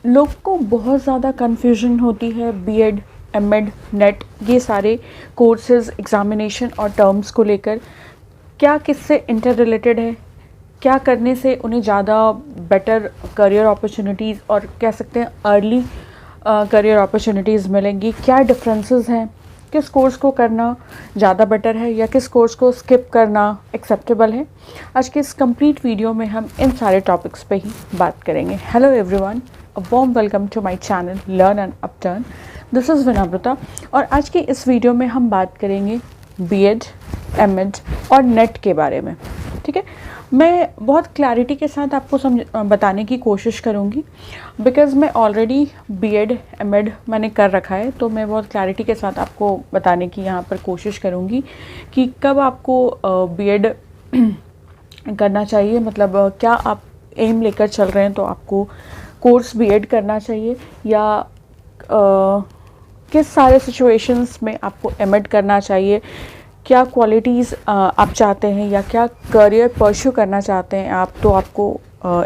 लोग को बहुत ज़्यादा कन्फ्यूजन होती है बीएड, एमएड, नेट, ये सारे कोर्सेज, एग्ज़ामिनेशन और टर्म्स को लेकर। क्या किससे इंटर रिलेटेड है, क्या करने से उन्हें ज़्यादा बेटर करियर अपॉर्चुनिटीज़ और कह सकते हैं अर्ली करियर अपॉर्चुनिटीज़ मिलेंगी, क्या डिफरेंसेस हैं, किस कोर्स को करना ज़्यादा बेटर है या किस कोर्स को स्किप करना एक्सेप्टेबल है। आज के इस कंप्लीट वीडियो में हम इन सारे टॉपिक्स पे ही बात करेंगे। Hello everyone, a warm welcome to my channel learn and upturn. This is Vinamrata और आज की इस वीडियो में हम बात करेंगे बीएड, एमएड और नेट के बारे में। ठीक है, मैं बहुत क्लैरिटी के साथ आपको बताने की कोशिश करूँगी बिकॉज़ मैं ऑलरेडी बीएड, एमएड मैंने कर रखा है, तो मैं बहुत क्लैरिटी के साथ आपको बताने की यहाँ पर कोशिश करूँगी कि कब आपको बीएड करना चाहिए, मतलब क्या आप एम लेकर चल रहे हैं तो आपको कोर्स बीएड करना चाहिए या किस सारे सिचुएशंस में आपको एमएड करना चाहिए, क्या क्वालिटीज़ आप चाहते हैं या क्या करियर परस्यू करना चाहते हैं आप, तो आपको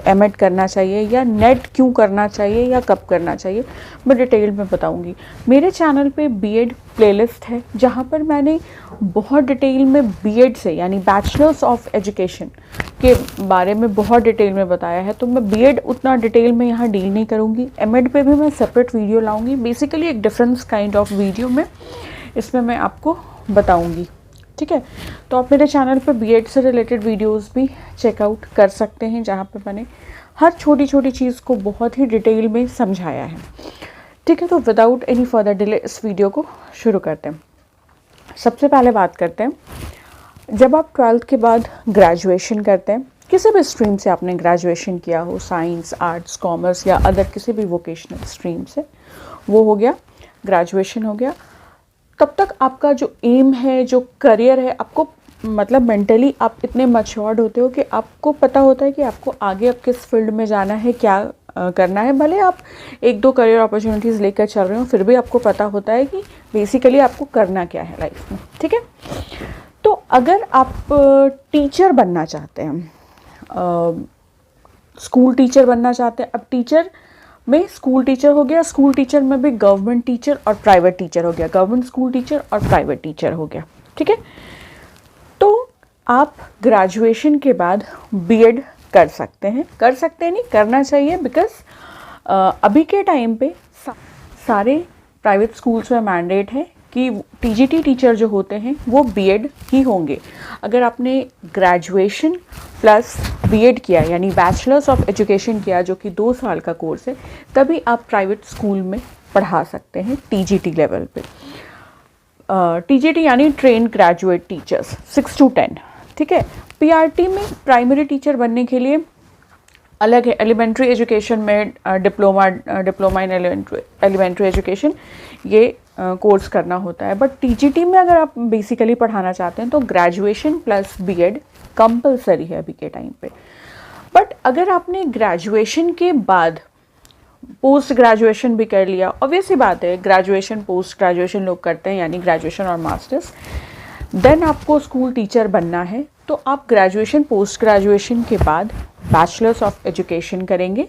एमएड करना चाहिए या नेट क्यों करना चाहिए या कब करना चाहिए, मैं डिटेल में बताऊंगी। मेरे चैनल पे बीएड प्लेलिस्ट है जहाँ पर मैंने बहुत डिटेल में बीएड से यानी बैचलर्स ऑफ एजुकेशन के बारे में बहुत डिटेल में बताया है, तो मैं बीएड उतना डिटेल में यहाँ डील नहीं करूँगी। एमएड पे भी मैं सेपरेट वीडियो लाऊँगी, बेसिकली एक डिफरेंस काइंड ऑफ वीडियो में इसमें मैं आपको बताऊँगी। ठीक है, तो आप मेरे चैनल पर बीएड से रिलेटेड वीडियोस भी चेकआउट कर सकते हैं जहाँ पे मैंने हर छोटी छोटी चीज़ को बहुत ही डिटेल में समझाया है। ठीक है, तो विदाउट एनी फर्दर डिले इस वीडियो को शुरू करते हैं। सबसे पहले बात करते हैं, जब आप 12th के बाद ग्रेजुएशन करते हैं, किसी भी स्ट्रीम से आपने ग्रेजुएशन किया हो, साइंस, आर्ट्स, कॉमर्स या अदर किसी भी वोकेशनल स्ट्रीम से, वो हो गया, ग्रेजुएशन हो गया। तब तक आपका जो एम है, जो करियर है, आपको मतलब मेंटली आप इतने मैच्योर्ड होते हो कि आपको पता होता है कि आपको आगे अब किस फील्ड में जाना है, क्या करना है। भले आप एक दो करियर अपॉर्चुनिटीज़ लेकर चल रहे हो, फिर भी आपको पता होता है कि बेसिकली आपको करना क्या है लाइफ में। ठीक है, तो अगर आप टीचर बनना चाहते हैं, स्कूल टीचर बनना चाहते हैं, अब टीचर में स्कूल टीचर हो गया, स्कूल टीचर में भी गवर्नमेंट टीचर और प्राइवेट टीचर हो गया, गवर्नमेंट स्कूल टीचर और प्राइवेट टीचर हो गया। ठीक है, तो आप ग्रेजुएशन के बाद बीएड कर सकते हैं नहीं, करना चाहिए बिकॉज अभी के टाइम पे सारे प्राइवेट स्कूल्स में मैंडेट है कि टीजीटी टीचर जो होते हैं वो बीएड ही होंगे। अगर आपने ग्रेजुएशन प्लस बीएड किया यानी बैचलर्स ऑफ एजुकेशन किया, जो कि 2 साल का कोर्स है, तभी आप प्राइवेट स्कूल में पढ़ा सकते हैं टीजीटी लेवल पे। टीजीटी यानी ट्रेन ग्रेजुएट टीचर्स 6 to 10। ठीक है, पीआरटी में प्राइमरी टीचर बनने के लिए अलग है, एलिमेंट्री एजुकेशन में डिप्लोमा इन एलिमेंट्री एजुकेशन ये कोर्स करना होता है। बट टीजीटी में अगर आप बेसिकली पढ़ाना चाहते हैं तो ग्रेजुएशन प्लस बीएड कंपलसरी है अभी के टाइम पे। बट अगर आपने ग्रेजुएशन के बाद पोस्ट ग्रेजुएशन भी कर लिया, ऑब्वियस सी बात है ग्रेजुएशन पोस्ट ग्रेजुएशन लोग करते हैं यानी ग्रेजुएशन और मास्टर्स, देन आपको स्कूल टीचर बनना है, तो आप ग्रेजुएशन पोस्ट ग्रेजुएशन के बाद बैचलर्स ऑफ एजुकेशन करेंगे,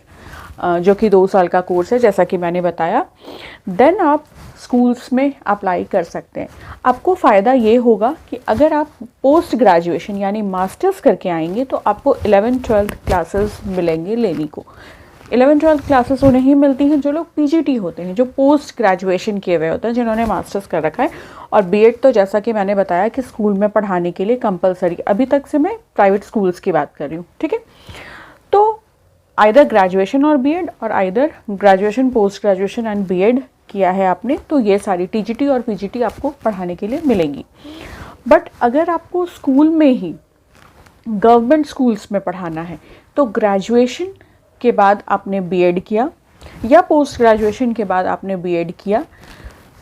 जो कि 2 साल का कोर्स है जैसा कि मैंने बताया। देन आप स्कूल्स में अप्लाई कर सकते हैं। आपको फ़ायदा ये होगा कि अगर आप पोस्ट ग्रेजुएशन यानी मास्टर्स करके आएंगे तो आपको 11th-12th क्लासेस मिलेंगे लेने को। 11th-12th क्लासेस उन्हें ही मिलती हैं जो लोग पीजीटी होते हैं, जो पोस्ट ग्रेजुएशन किए हुए होते हैं, जिन्होंने मास्टर्स कर रखा है। और बीएड तो जैसा कि मैंने बताया कि स्कूल में पढ़ाने के लिए कंपलसरी, अभी तक से मैं प्राइवेट स्कूल्स की बात कर रही हूँ। ठीक है, तो आइदर ग्रेजुएशन और बीएड और either graduation post graduation and BEd किया है आपने, तो ये सारी टीजीटी और पीजीटी आपको पढ़ाने के लिए मिलेंगी। बट अगर आपको स्कूल में ही गवर्नमेंट स्कूल्स में पढ़ाना है तो ग्रेजुएशन के बाद आपने बीएड किया या पोस्ट ग्रेजुएशन के बाद आपने बीएड किया,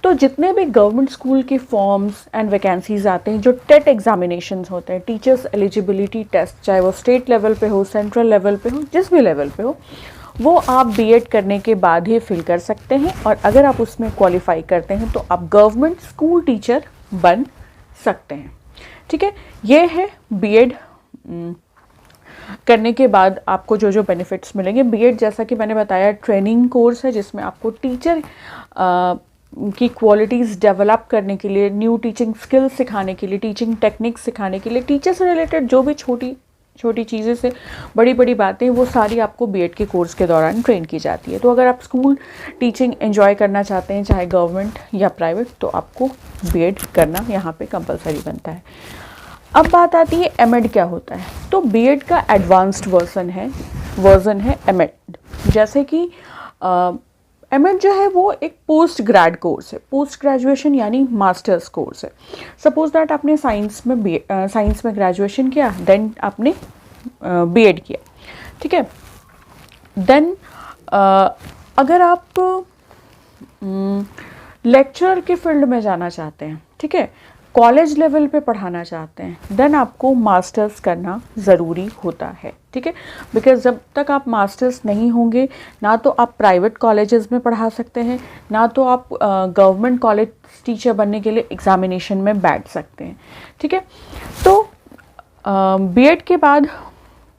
तो जितने भी गवर्नमेंट स्कूल के फॉर्म्स एंड वैकेंसीज आते हैं, जो टेट एग्जामिनेशंस होते हैं, टीचर्स एलिजिबिलिटी टेस्ट, चाहे वो स्टेट लेवल पे हो, सेंट्रल लेवल पे हो, जिस भी लेवल पे हो, वो आप बीएड करने के बाद ही फिल कर सकते हैं। और अगर आप उसमें क्वालिफाई करते हैं तो आप गवर्नमेंट स्कूल टीचर बन सकते हैं। ठीक है, ये है बीएड करने के बाद आपको जो जो बेनिफिट्स मिलेंगे। बीएड जैसा कि मैंने बताया ट्रेनिंग कोर्स है जिसमें आपको टीचर की क्वालिटीज़ डेवलप करने के लिए, न्यू टीचिंग स्किल्स सिखाने के लिए, टीचिंग टेक्निक्स सिखाने के लिए, टीचर से रिलेटेड जो भी छोटी छोटी चीज़ें से बड़ी बड़ी बातें, वो सारी आपको बीएड के कोर्स के दौरान ट्रेन की जाती है। तो अगर आप स्कूल टीचिंग एंजॉय करना चाहते हैं, चाहे गवर्नमेंट या प्राइवेट, तो आपको बीएड करना यहाँ पे कंपलसरी बनता है। अब बात आती है एमएड क्या होता है। तो बीएड का एडवांस्ड वर्जन है एमएड। जैसे कि एमएड जो है वो एक पोस्ट ग्रेड कोर्स है, पोस्ट ग्रेजुएशन यानी मास्टर्स कोर्स है। सपोज दैट आपने साइंस में ग्रेजुएशन किया, देन आपने बीएड किया, ठीक है। देन अगर आप लेक्चर के फील्ड में जाना चाहते हैं, ठीक है, कॉलेज लेवल पे पढ़ाना चाहते हैं, देन आपको मास्टर्स करना ज़रूरी होता है, ठीक है। बिकॉज जब तक आप मास्टर्स नहीं होंगे, ना तो आप प्राइवेट कॉलेजेस में पढ़ा सकते हैं, ना तो आप गवर्नमेंट कॉलेज टीचर बनने के लिए एग्जामिनेशन में बैठ सकते हैं, ठीक है। तो बीएड के बाद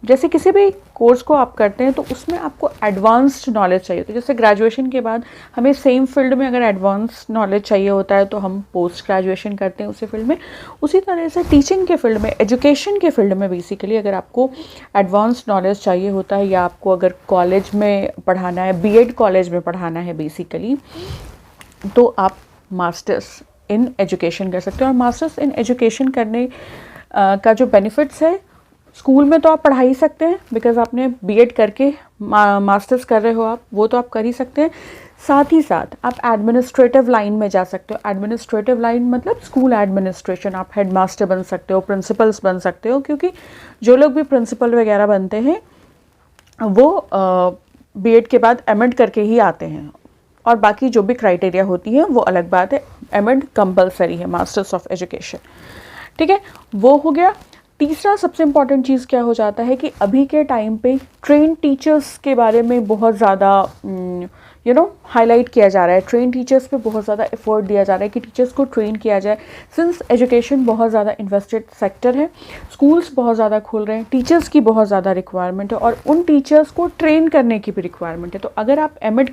जैसे किसी भी कोर्स को आप करते हैं तो उसमें आपको एडवांस्ड नॉलेज चाहिए। तो जैसे ग्रेजुएशन के बाद हमें सेम फील्ड में अगर एडवांस नॉलेज चाहिए होता है तो हम पोस्ट ग्रेजुएशन करते हैं उसी फील्ड में। उसी तरह से टीचिंग के फील्ड में, एजुकेशन के फील्ड में बेसिकली अगर आपको एडवांस नॉलेज चाहिए होता है, या आपको अगर कॉलेज में पढ़ाना है, बीएड कॉलेज में पढ़ाना है बेसिकली, तो आप मास्टर्स इन एजुकेशन कर सकते हो। और मास्टर्स इन एजुकेशन करने का जो बेनिफिट्स है, स्कूल में तो आप पढ़ा ही सकते हैं बिकॉज आपने बीएड करके मास्टर्स कर रहे हो आप, वो तो आप कर ही सकते हैं। साथ ही साथ आप एडमिनिस्ट्रेटिव लाइन में जा सकते हो। एडमिनिस्ट्रेटिव लाइन मतलब स्कूल एडमिनिस्ट्रेशन, आप हेड मास्टर बन सकते हो, प्रिंसिपल्स बन सकते हो, क्योंकि जो लोग भी प्रिंसिपल वगैरह बनते हैं वो बीएड के बाद एमएड करके ही आते हैं। और बाकी जो भी क्राइटेरिया होती है वो अलग बात है। एमएड कंपलसरी है, मास्टर्स ऑफ एजुकेशन, ठीक है। वो हो गया। तीसरा सबसे इम्पॉर्टेंट चीज़ क्या हो जाता है कि अभी के टाइम पे ट्रेन टीचर्स के बारे में बहुत ज़्यादा हाईलाइट किया जा रहा है। ट्रेन टीचर्स पे बहुत ज़्यादा एफर्ट दिया जा रहा है कि टीचर्स को ट्रेन किया जाए। सिंस एजुकेशन बहुत ज़्यादा इन्वेस्टेड सेक्टर है, स्कूल्स बहुत ज़्यादा खुल रहे हैं, टीचर्स की बहुत ज़्यादा रिक्वायरमेंट है और उन टीचर्स को ट्रेन करने की भी रिक्वायरमेंट है। तो अगर आप एमएड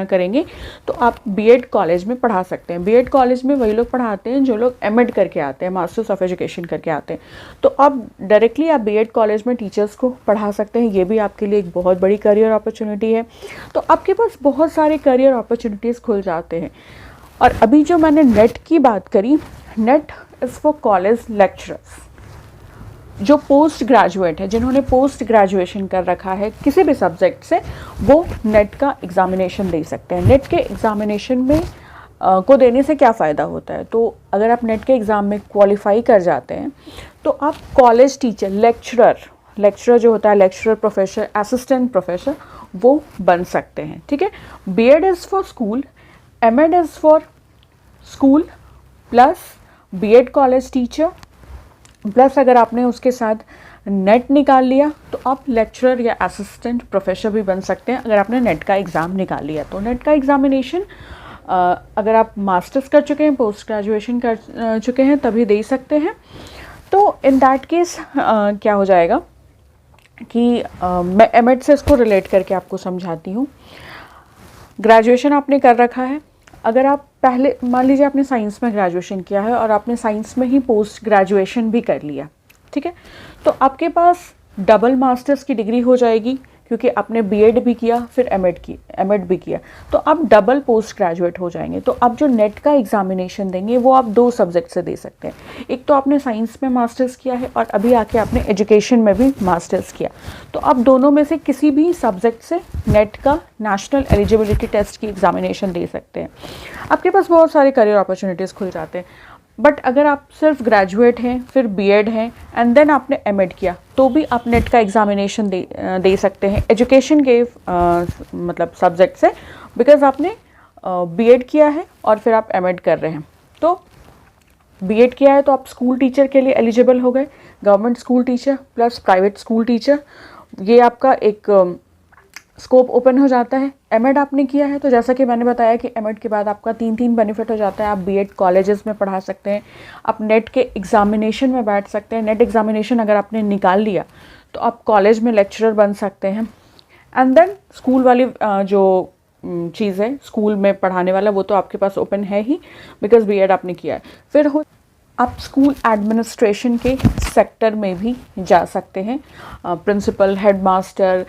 करेंगे तो आप बीएड कॉलेज में पढ़ा सकते हैं। बीएड कॉलेज में वही लोग पढ़ाते हैं जो लोग एमएड करके आते हैं, मास्टर्स ऑफ एजुकेशन करके आते हैं। तो अब डायरेक्टली आप बीएड कॉलेज में टीचर्स को पढ़ा सकते हैं। ये भी आपके लिए एक बहुत बड़ी करियर अपॉर्चुनिटी है। तो आपके पास बहुत सारे करियर अपॉर्चुनिटीज़ खुल जाते हैं। और अभी जो मैंने नेट की बात करी, net is for college lecturers जो पोस्ट ग्रेजुएट है, जिन्होंने पोस्ट ग्रेजुएशन कर रखा है किसी भी सब्जेक्ट से, वो नेट का एग्ज़ामिनेशन दे सकते हैं। नेट के एग्ज़ामिनेशन में को देने से क्या फ़ायदा होता है, तो अगर आप नेट के एग्ज़ाम में क्वालिफाई कर जाते हैं तो आप कॉलेज टीचर, लेक्चरर जो होता है, लेक्चरर, प्रोफेसर, असिस्टेंट प्रोफेसर, वो बन सकते हैं, ठीक है। BEd is for school, MEd is for school plus BEd college teacher plus अगर आपने उसके साथ नेट निकाल लिया तो आप लेक्चरर या असिस्टेंट प्रोफेसर भी बन सकते हैं अगर आपने नेट का एग्ज़ाम निकाल लिया। तो नेट का एग्ज़ामिनेशन अगर आप मास्टर्स कर चुके हैं, पोस्ट ग्रेजुएशन कर चुके हैं, तभी दे सकते हैं। तो इन दैट केस क्या हो जाएगा कि मैं एमएड से इसको रिलेट करके आपको समझाती हूँ। ग्रेजुएशन आपने कर रखा है, अगर आप पहले मान लीजिए आपने साइंस में ग्रेजुएशन किया है और आपने साइंस में ही पोस्ट ग्रेजुएशन भी कर लिया, ठीक है, तो आपके पास डबल मास्टर्स की डिग्री हो जाएगी क्योंकि आपने बीएड भी किया फिर एमएड भी किया, तो आप डबल पोस्ट ग्रेजुएट हो जाएंगे। तो आप जो नेट का एग्जामिनेशन देंगे वो आप 2 सब्जेक्ट से दे सकते हैं। एक तो आपने साइंस में मास्टर्स किया है और अभी आके आपने एजुकेशन में भी मास्टर्स किया, तो आप दोनों में से किसी भी सब्जेक्ट से नेट का नेशनल एलिजिबिलिटी टेस्ट की एग्जामिनेशन दे सकते हैं। आपके पास बहुत सारे करियर अपॉर्चुनिटीज़ खुल जाते हैं। बट अगर आप सिर्फ ग्रेजुएट हैं, फिर बीएड हैं एंड देन आपने एमएड किया, तो भी आप नेट का एग्जामिनेशन दे सकते हैं एजुकेशन के मतलब सब्जेक्ट से, बिकॉज आपने बीएड किया है और फिर आप एमएड कर रहे हैं। तो बीएड किया है तो आप स्कूल टीचर के लिए एलिजिबल हो गए, government school teacher plus private school teacher, ये आपका एक स्कोप ओपन हो जाता है। एमएड आपने किया है तो जैसा कि मैंने बताया कि एमएड के बाद आपका 3 बेनिफिट हो जाता है। आप बीएड कॉलेजेस में पढ़ा सकते हैं, आप नेट के एग्ज़ामिनेशन में बैठ सकते हैं। नेट एग्ज़ामिनेशन अगर आपने निकाल लिया तो आप कॉलेज में लेक्चरर बन सकते हैं। एंड देन स्कूल वाली जो चीज़ है स्कूल में पढ़ाने वाला, वो तो आपके पास ओपन है ही, बिकॉज बीएड आपने किया है। फिर आप स्कूल एडमिनिस्ट्रेशन के सेक्टर में भी जा सकते हैं। Principal, headmaster,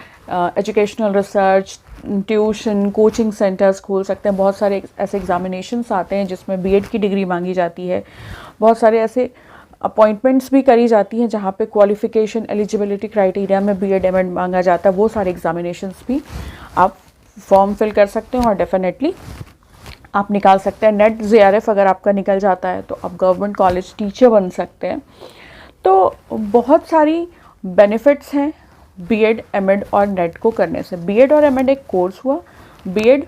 educational research, tuition, coaching centres खोल सकते हैं। बहुत सारे ऐसे एग्जामिनेशंस आते हैं जिसमें बीएड की डिग्री मांगी जाती है। बहुत सारे ऐसे अपॉइंटमेंट्स भी करी जाती हैं जहाँ पे क्वालिफिकेशन, एलिजिबिलिटी क्राइटेरिया में बीएड एमएड मांगा जाता है। वो सारे एग्जामिनेशंस भी आप फॉर्म फिल कर सकते हैं और डेफिनेटली आप निकाल सकते हैं। नेट जेआरएफ अगर आपका निकल जाता है तो आप गवर्नमेंट कॉलेज टीचर बन सकते हैं। तो बहुत सारी बेनिफिट्स हैं बीएड, एमएड और नेट को करने से। बीएड और एमएड एक कोर्स हुआ। बीएड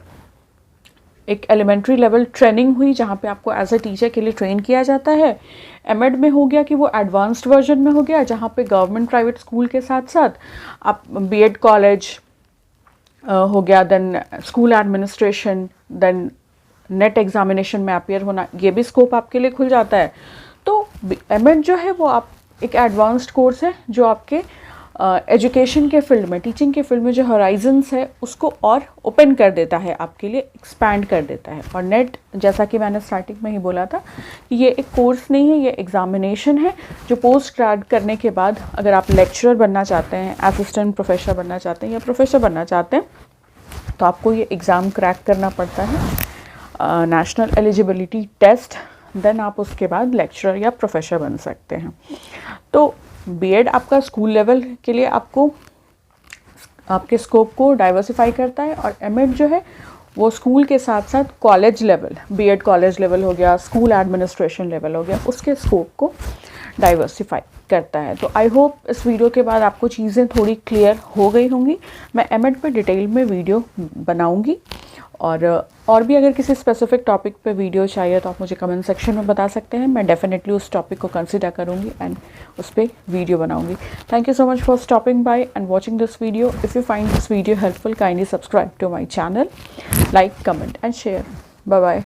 एक एलिमेंट्री लेवल ट्रेनिंग हुई जहाँ पे आपको एज अ टीचर के लिए ट्रेन किया जाता है। एमएड में हो गया कि वो एडवांस्ड वर्जन में हो गया जहाँ पे गवर्नमेंट प्राइवेट स्कूल के साथ साथ आप बीएड कॉलेज हो गया, then school administration, then NET examination में अपीयर होना, ये भी स्कोप आपके लिए खुल जाता है। तो एमएड जो है वो आप एक एडवांस्ड कोर्स है जो आपके एजुकेशन के फील्ड में, टीचिंग के फील्ड में जो हॉराइजन्स है उसको और ओपन कर देता है, आपके लिए एक्सपैंड कर देता है। और नेट, जैसा कि मैंने स्टार्टिंग में ही बोला था कि ये एक कोर्स नहीं है, ये एग्जामिनेशन है जो पोस्ट ग्रेड करने के बाद अगर आप लेक्चरर बनना चाहते हैं, असिस्टेंट प्रोफेसर बनना चाहते हैं या प्रोफेसर बनना चाहते हैं तो आपको ये एग्ज़ाम क्रैक करना पड़ता है, नेशनल एलिजिबिलिटी टेस्ट। देन आप उसके बाद लेक्चरर या प्रोफेसर बन सकते हैं। तो बीएड आपका स्कूल लेवल के लिए आपको आपके स्कोप को डाइवर्सिफाई करता है और एमएड जो है वो स्कूल के साथ साथ college level, BEd college level हो गया, स्कूल एडमिनिस्ट्रेशन लेवल हो गया, उसके स्कोप को डाइवर्सिफाई करता है। तो आई होप इस वीडियो के बाद आपको चीज़ें थोड़ी क्लियर हो गई होंगी। मैं एमएड पे डिटेल में वीडियो बनाऊंगी और भी अगर किसी स्पेसिफिक टॉपिक पे वीडियो चाहिए तो आप मुझे कमेंट सेक्शन में बता सकते हैं। मैं डेफिनेटली उस टॉपिक को कंसिडर करूँगी एंड उस पर वीडियो बनाऊँगी। Thank you so much for stopping by and watching this video. If you find this video helpful, kindly subscribe to my channel, like, comment and share. Bye bye.